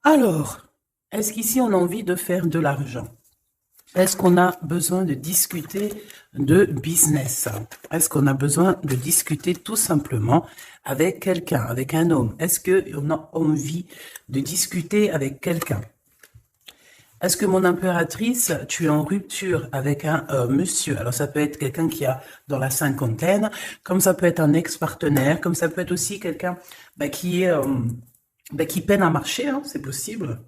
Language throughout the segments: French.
Alors, est-ce qu'ici on a envie de faire de l'argent? Est-ce qu'on a besoin de discuter de business? Est-ce qu'on a besoin de discuter tout simplement avec quelqu'un, avec un homme? Est-ce qu'on a envie de discuter avec quelqu'un? Est-ce que mon impératrice, tu es en rupture avec un monsieur? Alors ça peut être quelqu'un qui a dans la cinquantaine, comme ça peut être un ex-partenaire, comme ça peut être aussi quelqu'un qui est qui peine à marcher, hein, c'est possible.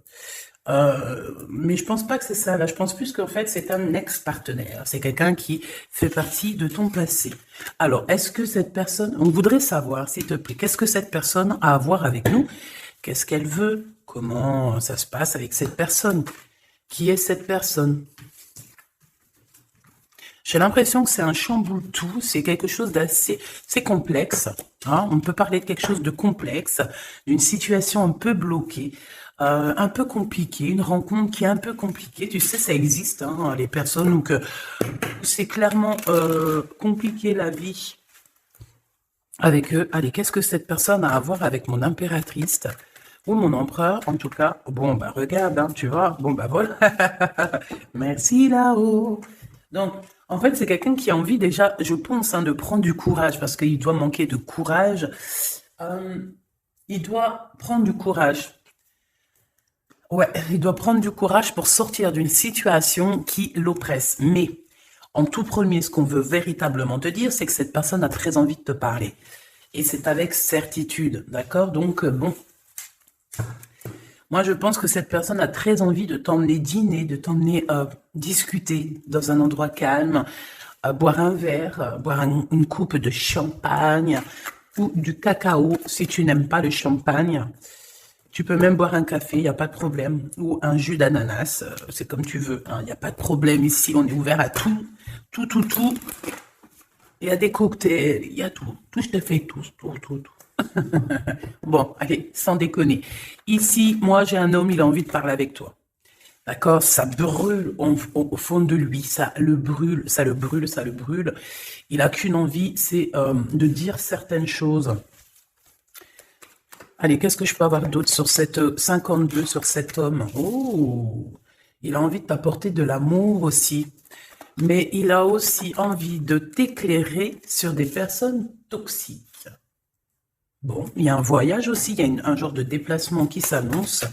Mais je pense pas que c'est ça. Là, je pense plus qu'en fait, c'est un ex-partenaire. C'est quelqu'un qui fait partie de ton passé. Alors, est-ce que cette personne, on voudrait savoir, s'il te plaît, qu'est-ce que cette personne a à voir avec nous? Qu'est-ce qu'elle veut? Comment ça se passe avec cette personne? Qui est cette personne? J'ai l'impression que c'est un chamboule-tout, c'est quelque chose d'assez, c'est complexe, hein. On peut parler de quelque chose de complexe, d'une situation un peu bloquée, un peu compliquée, une rencontre qui est un peu compliquée. Tu sais, ça existe, hein, les personnes où que c'est clairement compliqué la vie avec eux. Allez, qu'est-ce que cette personne a à voir avec mon impératrice ou mon empereur, en tout cas? Bon, bah regarde, hein, tu vois. Bon, bah voilà. Merci là-haut. Donc, en fait, c'est quelqu'un qui a envie déjà, je pense, hein, de prendre du courage parce qu'il doit manquer de courage. Euh, il doit prendre du courage. Ouais, il doit prendre du courage pour sortir d'une situation qui l'oppresse. Mais, en tout premier, ce qu'on veut véritablement te dire, c'est que cette personne a très envie de te parler. Et c'est avec certitude, d'accord? Donc, bon, moi, je pense que cette personne a très envie de t'emmener dîner, de t'emmener discuter dans un endroit calme, boire un verre, boire une coupe de champagne ou du cacao si tu n'aimes pas le champagne. Tu peux même boire un café, il n'y a pas de problème, ou un jus d'ananas, c'est comme tu veux, hein, il n'y a pas de problème ici, on est ouvert à tout, tout, tout, tout. Il y a des cocktails, il y a tout, tout, je te fais tout, tout, tout, tout. Bon, allez, sans déconner. Ici, moi, j'ai un homme, il a envie de parler avec toi. D'accord? Ça brûle au fond de lui, ça le brûle, ça le brûle, ça le brûle. Il a qu'une envie, c'est de dire certaines choses. Allez, qu'est-ce que je peux avoir d'autre sur cette 52, sur cet homme? Oh, il a envie de t'apporter de l'amour aussi. Mais il a aussi envie de t'éclairer sur des personnes toxiques. Bon, il y a un voyage aussi, il y a un genre de déplacement qui s'annonce.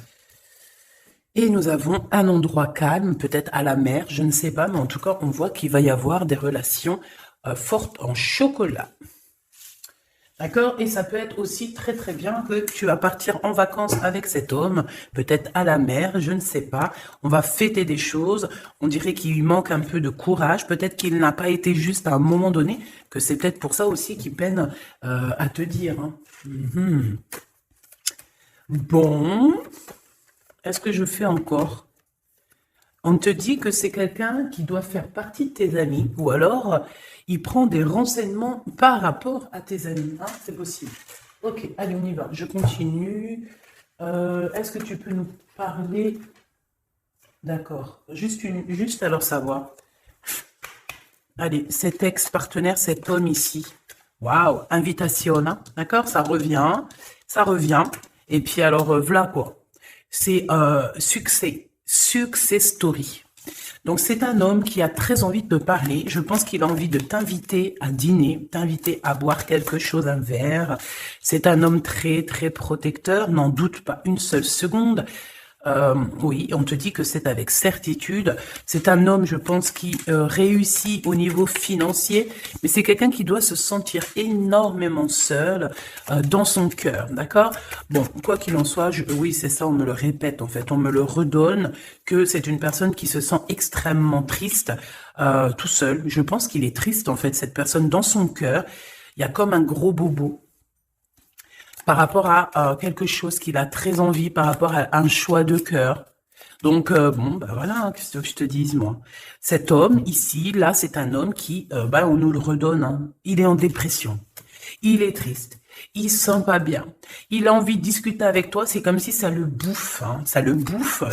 Et nous avons un endroit calme, peut-être à la mer, je ne sais pas, mais en tout cas, on voit qu'il va y avoir des relations fortes en chocolat. D'accord? Et ça peut être aussi très très bien que tu vas partir en vacances avec cet homme, peut-être à la mer, je ne sais pas. On va fêter des choses. On dirait qu'il lui manque un peu de courage. Peut-être qu'il n'a pas été juste à un moment donné, que c'est peut-être pour ça aussi qu'il peine à te dire, hein. Bon, est-ce que je fais encore? On te dit que c'est quelqu'un qui doit faire partie de tes amis, ou alors il prend des renseignements par rapport à tes amis, hein, c'est possible. Ok, allez, on y va. Je continue. Est-ce que tu peux nous parler? D'accord. Juste alors savoir. Allez, cet ex-partenaire, cet homme ici. Waouh, invitation, hein, d'accord? Ça revient, ça revient. Et puis alors, voilà quoi. C'est succès, success story. Donc c'est un homme qui a très envie de te parler. Je pense qu'il a envie de t'inviter à dîner, t'inviter à boire quelque chose, un verre. C'est un homme très très protecteur, n'en doute pas une seule seconde. Oui, on te dit que c'est avec certitude. C'est un homme, je pense, qui réussit au niveau financier, mais c'est quelqu'un qui doit se sentir énormément seul dans son cœur, d'accord? Bon, quoi qu'il en soit, oui, c'est ça, on me le répète, en fait, on me le redonne, que c'est une personne qui se sent extrêmement triste, tout seul. Je pense qu'il est triste, en fait, cette personne, dans son cœur. Il y a comme un gros bobo par rapport à quelque chose qu'il a très envie, par rapport à un choix de cœur. Donc, bon, bah voilà, hein, qu'est-ce que je te dise, moi. Cet homme, ici, là, c'est un homme qui, on nous le redonne, hein. Il est en dépression. Il est triste. Il se sent pas bien. Il a envie de discuter avec toi. C'est comme si ça le bouffe, hein. Ça le bouffe.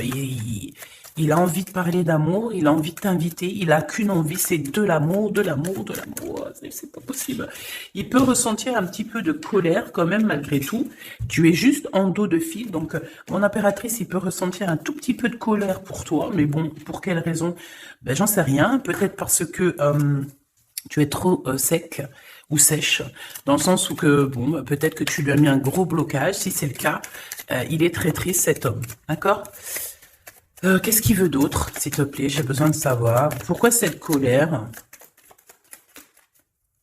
Il a envie de parler d'amour, il a envie de t'inviter, il a qu'une envie, c'est de l'amour, de l'amour, de l'amour. C'est pas possible. Il peut ressentir un petit peu de colère quand même malgré tout. Tu es juste en dos de fil, donc mon impératrice, il peut ressentir un tout petit peu de colère pour toi, mais bon, pour quelle raison? Ben j'en sais rien. Peut-être parce que tu es trop sec ou sèche, dans le sens où que bon, bah, peut-être que tu lui as mis un gros blocage. Si c'est le cas, il est très triste cet homme, d'accord? Qu'est-ce qu'il veut d'autre, s'il te plaît? J'ai besoin de savoir. Pourquoi cette colère?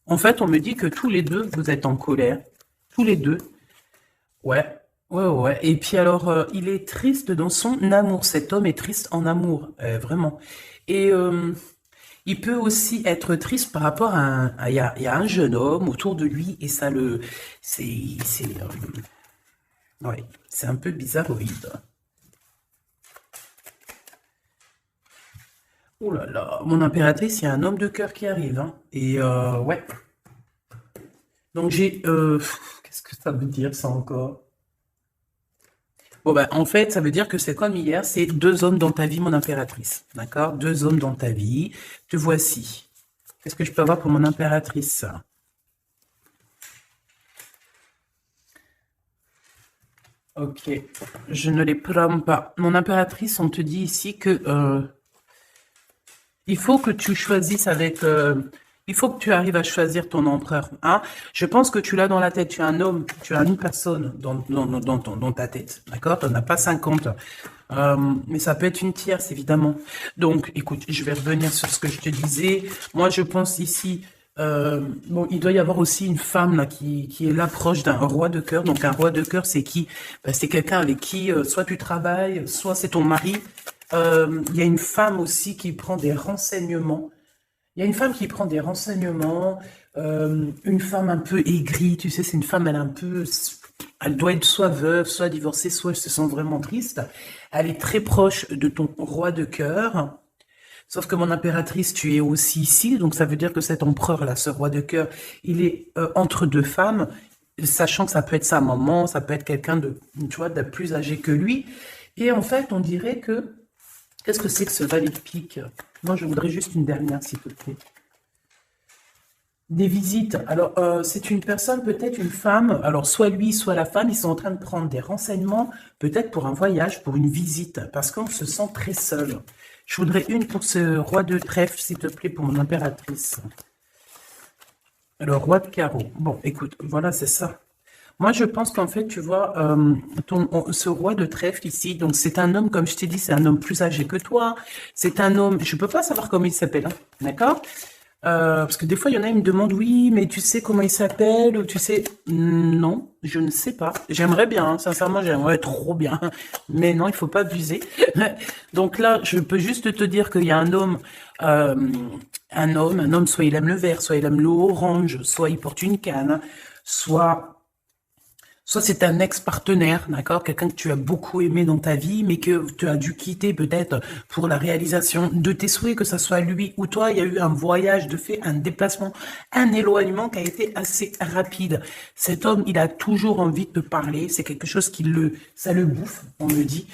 En fait, on me dit que tous les deux, vous êtes en colère. Tous les deux. Ouais. Ouais, ouais. Et puis alors, il est triste dans son amour. Cet homme est triste en amour, vraiment. Et il peut aussi être triste par rapport à il y a un jeune homme autour de lui et ça le, ouais, c'est un peu bizarroïde. Oh là là, mon impératrice, il y a un homme de cœur qui arrive, hein. Et ouais. Donc j'ai, qu'est-ce que ça veut dire ça encore? Bon ben en fait, ça veut dire que c'est comme hier, c'est deux hommes dans ta vie, mon impératrice, d'accord? Deux hommes dans ta vie. Te voici. Qu'est-ce que je peux avoir pour mon impératrice? Ok, je ne les prends pas. Mon impératrice, on te dit ici que il faut que tu choisisses avec... il faut que tu arrives à choisir ton empereur. Hein. Je pense que tu l'as dans la tête. Tu as un homme, tu as une personne dans ta tête. D'accord? Tu n'en as pas 50. Mais ça peut être une tierce, évidemment. Donc, écoute, je vais revenir sur ce que je te disais. Moi, je pense ici... bon, il doit y avoir aussi une femme là qui est là proche d'un roi de cœur. Donc un roi de cœur, c'est qui? Ben, c'est quelqu'un avec qui soit tu travailles, soit c'est ton mari. Il y a une femme aussi qui prend des renseignements. Il y a une femme qui prend des renseignements, une femme un peu aigrie, tu sais, c'est une femme, elle est un peu, elle doit être soit veuve, soit divorcée, soit elle se sent vraiment triste. Elle est très proche de ton roi de cœur. Sauf que mon impératrice, tu es aussi ici, donc ça veut dire que cet empereur-là, ce roi de cœur, il est entre deux femmes, sachant que ça peut être sa maman, ça peut être quelqu'un de, tu vois, de plus âgé que lui. Et en fait, on dirait que qu'est-ce que c'est que ce valet de pique? Moi, je voudrais juste une dernière, s'il te plaît. Des visites. Alors, c'est une personne, peut-être une femme. Alors, soit lui, soit la femme, ils sont en train de prendre des renseignements, peut-être pour un voyage, pour une visite, parce qu'on se sent très seul. Je voudrais une pour ce roi de trèfle, s'il te plaît, pour mon impératrice. Le roi de carreau. Bon, écoute, voilà, c'est ça. Moi, je pense qu'en fait, tu vois, ce roi de trèfle ici, donc c'est un homme, comme je t'ai dit, c'est un homme plus âgé que toi. C'est un homme, je peux pas savoir comment il s'appelle, hein, d'accord? Parce que des fois, il y en a, ils me demandent, oui, mais tu sais comment il s'appelle, ou tu sais, non, je ne sais pas. J'aimerais bien, hein, sincèrement, j'aimerais trop bien, mais non, il faut pas abuser. Donc là, je peux juste te dire qu'il y a euh, un homme, soit il aime le vert, soit il aime l'orange, soit il porte une canne, soit c'est un ex-partenaire, d'accord? Quelqu'un que tu as beaucoup aimé dans ta vie, mais que tu as dû quitter peut-être pour la réalisation de tes souhaits, que ce soit lui ou toi. Il y a eu un voyage de fait, un déplacement, un éloignement qui a été assez rapide. Cet homme, il a toujours envie de te parler. C'est quelque chose ça le bouffe, on le dit.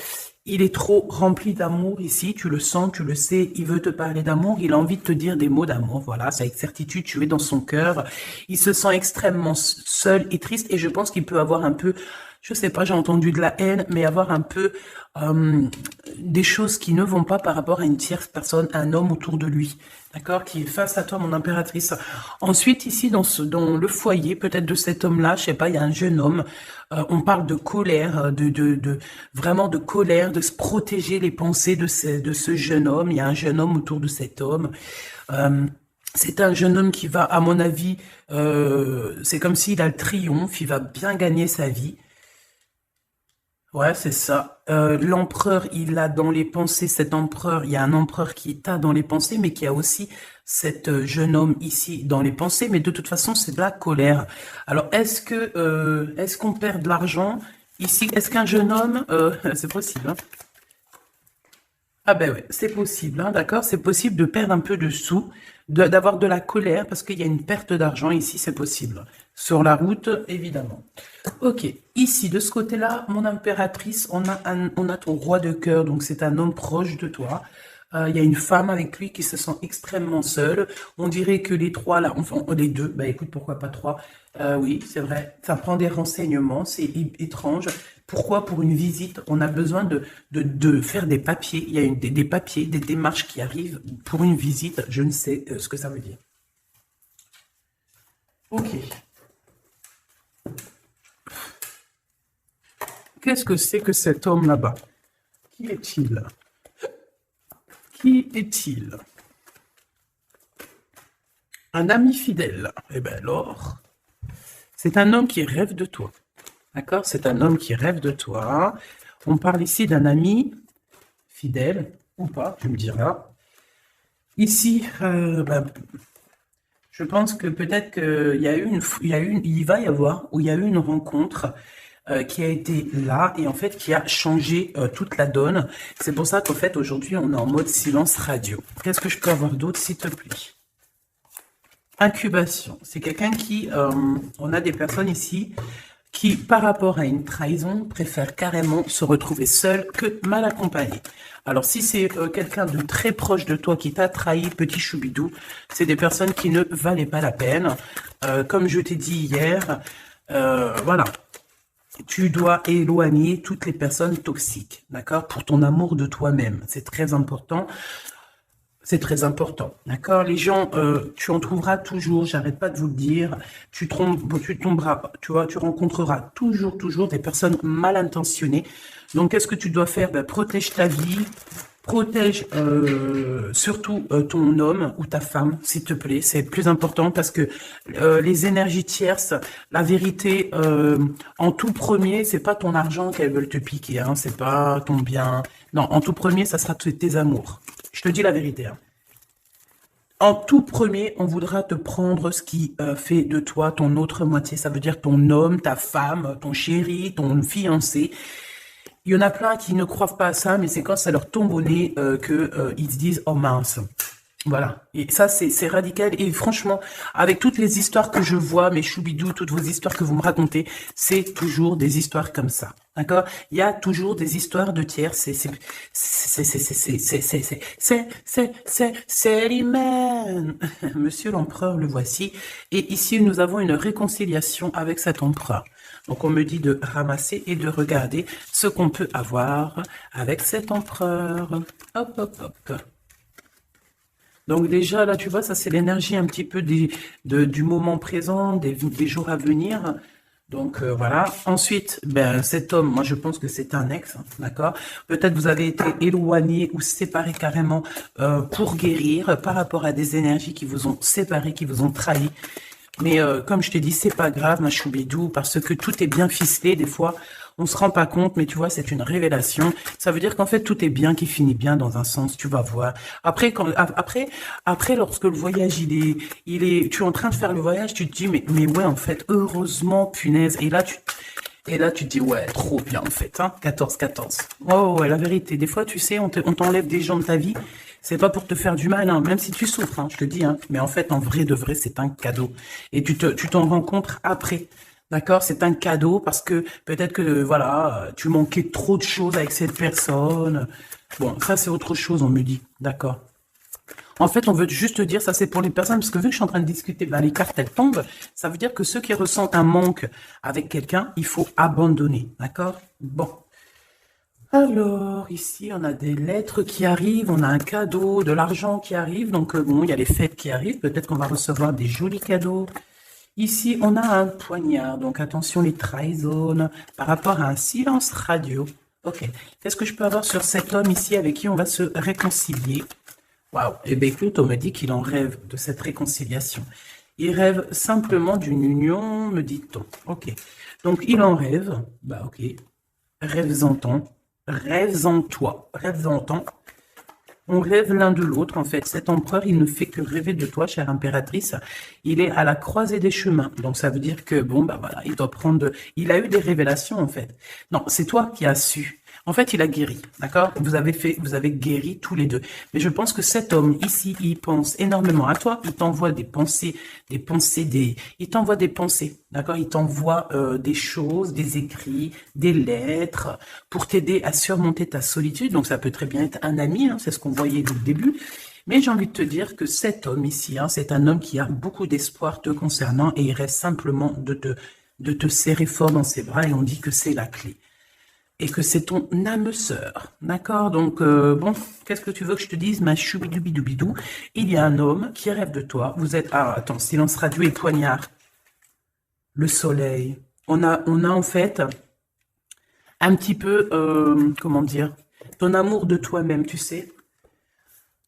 Il est trop rempli d'amour ici, tu le sens, tu le sais, il veut te parler d'amour, il a envie de te dire des mots d'amour, voilà, c'est avec certitude, tu es dans son cœur. Il se sent extrêmement seul et triste et je pense qu'il peut avoir un peu, je sais pas, j'ai entendu de la haine, mais avoir un peu des choses qui ne vont pas par rapport à une tierce personne, un homme autour de lui, d'accord, qui est face à toi, mon impératrice. Ensuite, ici, dans le foyer, peut-être de cet homme-là, je sais pas, il y a un jeune homme, on parle de colère, vraiment de colère, de se protéger les pensées de ce jeune homme. Il y a un jeune homme autour de cet homme. Euh, c'est un jeune homme qui va, à mon avis, c'est comme s'il a le triomphe, il va bien gagner sa vie. Ouais, c'est ça. L'empereur, il a dans les pensées, cet empereur, il y a un empereur qui t'a dans les pensées, mais qui a aussi cet jeune homme ici dans les pensées, mais de toute façon, c'est de la colère. Alors, est-ce qu'on perd de l'argent ici? Est-ce qu'un jeune homme, c'est possible, hein? Ah ben ouais, c'est possible, hein, d'accord? C'est possible de perdre un peu de sous, d'avoir de la colère, parce qu'il y a une perte d'argent ici, c'est possible. Sur la route, évidemment. Ok, ici, de ce côté-là, mon impératrice, on a ton roi de cœur, donc c'est un homme proche de toi. Il y a une femme avec lui qui se sent extrêmement seule. On dirait que les trois là, enfin les deux, bah écoute, pourquoi pas trois? Oui, c'est vrai, ça prend des renseignements, c'est étrange. Pourquoi pour une visite, on a besoin de faire des papiers? Il y a des papiers, des démarches qui arrivent pour une visite, je ne sais ce que ça veut dire. Ok, qu'est-ce que c'est que cet homme là-bas? Qui est-il? Qui est-il? Un ami fidèle. Eh bien alors, c'est un homme qui rêve de toi. D'accord? C'est un homme qui rêve de toi. On parle ici d'un ami fidèle, ou pas, tu me diras. Ici, je pense que peut-être qu'il y a eu il va y avoir, ou il y a eu une rencontre qui a été là et en fait qui a changé toute la donne. C'est pour ça qu'en fait aujourd'hui on est en mode silence radio. Qu'est-ce que je peux avoir d'autre s'il te plaît? Incubation. C'est quelqu'un qui, on a des personnes ici qui, par rapport à une trahison, préfèrent carrément se retrouver seul que mal accompagné. Alors, si c'est quelqu'un de très proche de toi qui t'a trahi, petit choubidou, c'est des personnes qui ne valaient pas la peine. Comme je t'ai dit hier, voilà, tu dois éloigner toutes les personnes toxiques, d'accord, pour ton amour de toi-même. C'est très important. C'est très important, d'accord? Les gens, tu en trouveras toujours, j'arrête pas de vous le dire, tu tomberas, tu vois, tu rencontreras toujours des personnes mal intentionnées. Donc, qu'est-ce que tu dois faire? Ben, protège ta vie, protège surtout ton homme ou ta femme, s'il te plaît. C'est le plus important parce que les énergies tierces, la vérité, en tout premier, c'est pas ton argent qu'elles veulent te piquer, hein, c'est pas ton bien. Non, en tout premier, ça sera tes amours. Je te dis la vérité, hein. En tout premier, on voudra te prendre ce qui fait de toi ton autre moitié. Ça veut dire ton homme, ta femme, ton chéri, ton fiancé. Il y en a plein qui ne croient pas à ça, mais c'est quand ça leur tombe au nez qu'ils se disent « Oh mince ». Voilà. Et ça, c'est radical. Et franchement, avec toutes les histoires que je vois, mes choubidous, toutes vos histoires que vous me racontez, c'est toujours des histoires comme ça. D'accord? Il y a toujours des histoires de tiers. C'est l'humain. Monsieur l'empereur, le voici. Et ici, nous avons une réconciliation avec cet empereur. Donc, on me dit de ramasser et de regarder ce qu'on peut avoir avec cet empereur. Hop, hop, hop. Donc déjà, là, tu vois, ça, c'est l'énergie un petit peu du moment présent, des jours à venir. Donc, voilà. Ensuite, ben, cet homme, moi, je pense que c'est un ex, hein, d'accord? Peut-être vous avez été éloigné ou séparé carrément pour guérir par rapport à des énergies qui vous ont séparé, qui vous ont trahi. Mais comme je t'ai dit, c'est pas grave, ma choubidou, parce que tout est bien ficelé. Des fois, on se rend pas compte, mais tu vois, c'est une révélation. Ça veut dire qu'en fait, tout est bien, qui finit bien dans un sens. Tu vas voir. Après, lorsque le voyage, tu es en train de faire le voyage, tu te dis, mais ouais, en fait, heureusement, punaise. Et là, tu te dis, ouais, trop bien, en fait, hein, 14-14. Oh, ouais, la vérité. Des fois, tu sais, on t'enlève des gens de ta vie. C'est pas pour te faire du mal, hein, même si tu souffres, hein, je te dis, hein. Mais en fait, en vrai de vrai, c'est un cadeau. Et tu t'en rencontres après. D'accord? C'est un cadeau parce que peut-être que, voilà, tu manquais trop de choses avec cette personne. Bon, ça, c'est autre chose, on me dit. D'accord? En fait, on veut juste te dire, ça c'est pour les personnes, parce que vu que je suis en train de discuter, ben, les cartes, elles tombent, ça veut dire que ceux qui ressentent un manque avec quelqu'un, il faut abandonner. D'accord? Bon. Alors, ici, on a des lettres qui arrivent, on a un cadeau, de l'argent qui arrive. Donc, bon, il y a les fêtes qui arrivent. Peut-être qu'on va recevoir des jolis cadeaux. Ici, on a un poignard. Donc, attention, les trahisons par rapport à un silence radio. Ok. Qu'est-ce que je peux avoir sur cet homme ici avec qui on va se réconcilier? Waouh. Eh bien, écoute, on me dit qu'il en rêve de cette réconciliation. Il rêve simplement d'une union, me dit-on. Ok. Donc, il en rêve. Bah, ok. Rêves-en-ton. Rêves en toi, rêves en temps. On rêve l'un de l'autre, en fait. Cet empereur, il ne fait que rêver de toi, chère impératrice. Il est à la croisée des chemins. Donc, ça veut dire que, bon, bah voilà, il doit prendre... Il a eu des révélations, en fait. Non, c'est toi qui as su. En fait, il a guéri, d'accord? Vous avez guéri tous les deux. Mais je pense que cet homme ici, il pense énormément à toi. Il t'envoie il t'envoie des pensées, d'accord? Il t'envoie des choses, des écrits, des lettres pour t'aider à surmonter ta solitude. Donc, ça peut très bien être un ami, hein, c'est ce qu'on voyait dès le début. Mais j'ai envie de te dire que cet homme ici, hein, c'est un homme qui a beaucoup d'espoir te concernant et il reste simplement de te serrer fort dans ses bras et on dit que c'est la clé. Et que c'est ton âme sœur, d'accord? Donc, bon, qu'est-ce que tu veux que je te dise, ma choubidoubidou? Il y a un homme qui rêve de toi. Vous êtes... Ah, attends, silence radio et poignard. Le soleil. On a en fait un petit peu, comment dire, ton amour de toi-même, tu sais?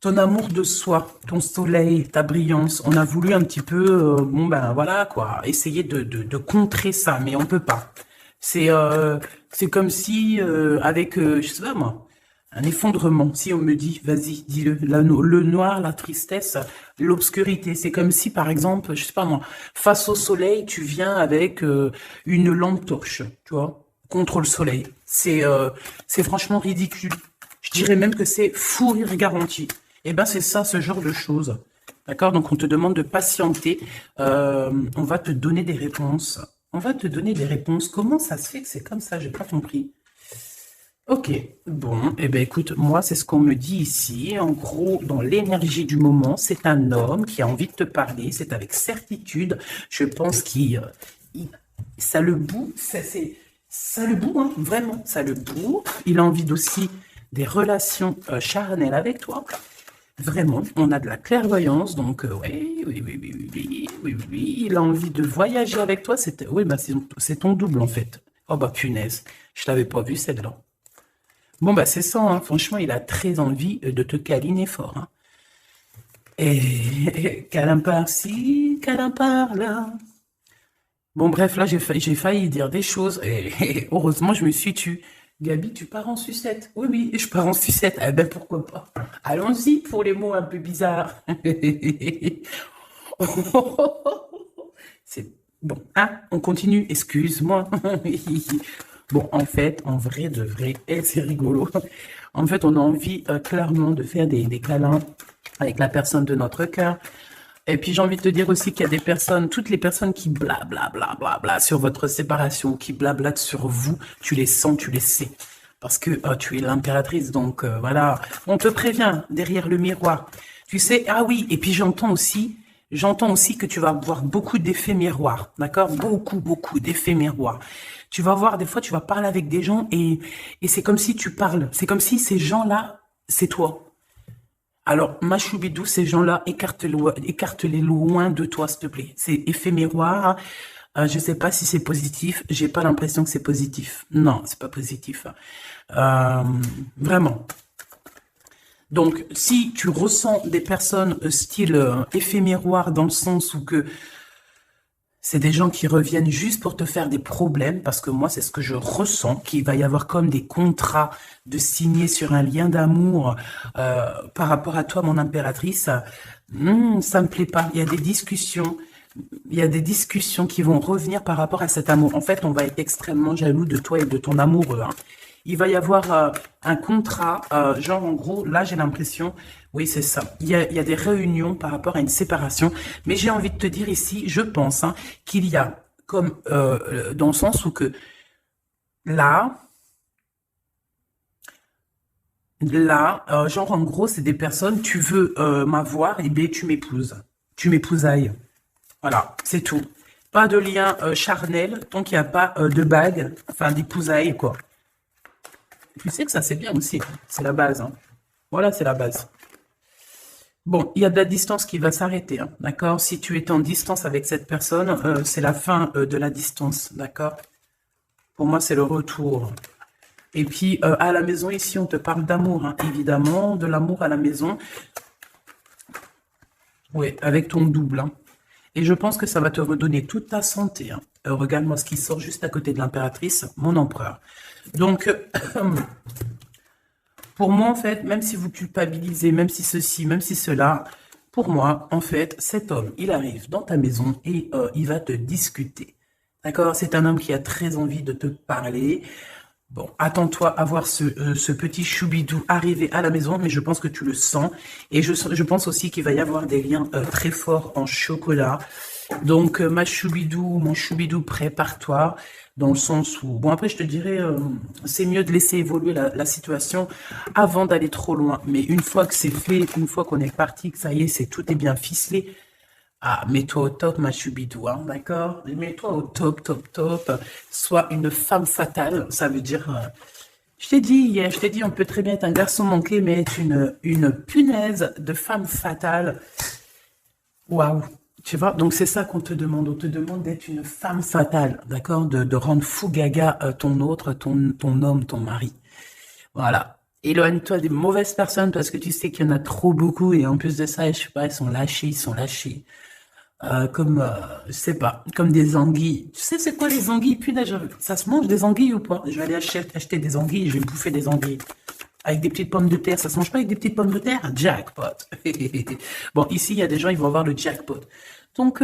Ton amour de soi, ton soleil, ta brillance, on a voulu un petit peu, bon ben voilà quoi, essayer de contrer ça, mais on peut pas. C'est comme si, avec, je sais pas moi, un effondrement, si on me dit, vas-y, dis-le, le noir, la tristesse, l'obscurité, c'est comme si par exemple, je sais pas moi, face au soleil, tu viens avec une lampe torche, tu vois, contre le soleil. C'est franchement ridicule. Je dirais même que c'est fou rire garanti. Eh ben, c'est ça, ce genre de choses. D'accord? Donc, on te demande de patienter. On va te donner des réponses. On va te donner des réponses. Comment ça se fait que c'est comme ça? J'ai pas compris. Ok. Bon, eh ben, écoute, moi, c'est ce qu'on me dit ici. En gros, dans l'énergie du moment, c'est un homme qui a envie de te parler. C'est avec certitude. Je pense ça le boue. Ça le boue, hein, vraiment. Ça le boue. Il a envie aussi des relations charnelles avec toi. Vraiment, on a de la clairvoyance, donc oui, il a envie de voyager avec toi. Oui, bah c'est ton double en fait. Oh bah punaise, je l'avais pas vu celle-là. Bon bah c'est ça, hein. Franchement, il a très envie de te câliner fort. Hein. Et câlin par-ci, câlin par-là. Bon bref, là j'ai failli dire des choses et heureusement je me suis tue. Gabi, tu pars en sucette? Oui, oui, je pars en sucette. Eh ben, pourquoi pas? Allons-y pour les mots un peu bizarres. C'est bon, hein, on continue, excuse-moi. Bon, en fait, en vrai de vrai, et c'est rigolo. En fait, on a envie clairement de faire des câlins avec la personne de notre cœur. Et puis j'ai envie de te dire aussi qu'il y a des personnes, toutes les personnes qui blablabla sur votre séparation, qui blablatent sur vous, tu les sens, tu les sais. Parce que tu es l'impératrice, donc voilà. On te prévient derrière le miroir. Tu sais, ah oui, et puis j'entends aussi que tu vas avoir beaucoup d'effets miroirs, d'accord? Beaucoup d'effets miroirs. Tu vas voir, des fois, tu vas parler avec des gens et c'est comme si tu parles. C'est comme si ces gens-là, c'est toi. Alors, ma choubidou, ces gens-là, écarte-les loin de toi, s'il te plaît. C'est effet miroir. Je sais pas si c'est positif. J'ai pas l'impression que c'est positif. Non, c'est pas positif. Vraiment. Donc, si tu ressens des personnes style effet miroir dans le sens où que c'est des gens qui reviennent juste pour te faire des problèmes, parce que moi, c'est ce que je ressens, qu'il va y avoir comme des contrats de signer sur un lien d'amour par rapport à toi, mon impératrice. Ça me plaît pas. Il y a des discussions qui vont revenir par rapport à cet amour. En fait, on va être extrêmement jaloux de toi et de ton amoureux. Hein. Il va y avoir un contrat, genre en gros, là j'ai l'impression, oui c'est ça, il y a des réunions par rapport à une séparation, mais j'ai envie de te dire ici, je pense hein, qu'il y a comme, dans le sens où que là, genre en gros c'est des personnes, tu veux m'avoir, et bien tu m'épousailles, voilà, c'est tout. Pas de lien charnel, tant qu'il n'y a pas de bague, enfin d'épousailles quoi. Tu sais que ça, c'est bien aussi. C'est la base. Hein. Voilà, c'est la base. Bon, il y a de la distance qui va s'arrêter. Hein, d'accord? Si tu es en distance avec cette personne, c'est la fin de la distance. D'accord? Pour moi, c'est le retour. Et puis, à la maison, ici, on te parle d'amour. Hein, évidemment, de l'amour à la maison. Oui, avec ton double. Hein. Et je pense que ça va te redonner toute ta santé. Hein. Regarde-moi ce qui sort juste à côté de l'impératrice, mon empereur. Donc, pour moi, en fait, même si vous culpabilisez, même si ceci, même si cela, pour moi, en fait, cet homme, il arrive dans ta maison et il va te discuter. D'accord? C'est un homme qui a très envie de te parler. Bon, attends-toi à voir ce petit choubidou arriver à la maison, mais je pense que tu le sens. Et je pense aussi qu'il va y avoir des liens très forts en chocolat. Donc, ma choubidou, mon choubidou, prépare-toi. Dans le sens où, bon, après, je te dirais, c'est mieux de laisser évoluer la situation avant d'aller trop loin. Mais une fois que c'est fait, une fois qu'on est parti, que ça y est, tout est bien ficelé, ah, mets-toi au top, ma choubidou, hein, d'accord? Mets-toi au top, top, top. Sois une femme fatale. Ça veut dire, je t'ai dit hier, je t'ai dit, on peut très bien être un garçon manqué, mais être une punaise de femme fatale. Waouh. Tu vois, donc c'est ça qu'on te demande. On te demande d'être une femme fatale, d'accord? De rendre fou gaga ton autre, ton homme, ton mari. Voilà. Éloigne-toi des mauvaises personnes parce que tu sais qu'il y en a trop beaucoup et en plus de ça, je sais pas, ils sont lâchés, ils sont lâchés. Comme, je sais pas, comme des anguilles. Tu sais, c'est quoi les anguilles? Punaise, ça se mange des anguilles ou pas? Je vais aller acheter des anguilles, je vais bouffer des anguilles. Avec des petites pommes de terre, ça se mange pas avec des petites pommes de terre? Jackpot. Bon, ici, il y a des gens, ils vont avoir le jackpot. Donc,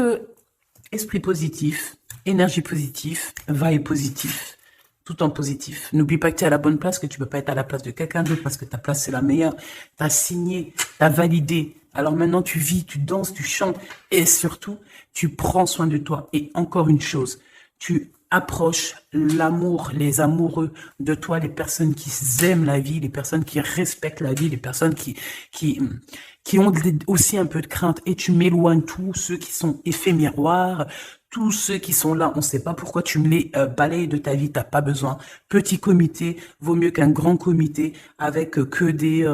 esprit positif, énergie positive, vibe positif, tout en positif. N'oublie pas que tu es à la bonne place, que tu peux pas être à la place de quelqu'un d'autre parce que ta place c'est la meilleure. Tu as signé, tu as validé. Alors maintenant tu vis, tu danses, tu chantes et surtout tu prends soin de toi. Et encore une chose, tu approches l'amour, les amoureux de toi, les personnes qui aiment la vie, les personnes qui respectent la vie, les personnes qui, qui ont aussi un peu de crainte et tu m'éloignes tous ceux qui sont éphéméroires, tous ceux qui sont là, on ne sait pas pourquoi tu me les balayes de ta vie, t'as pas besoin. Petit comité vaut mieux qu'un grand comité avec que des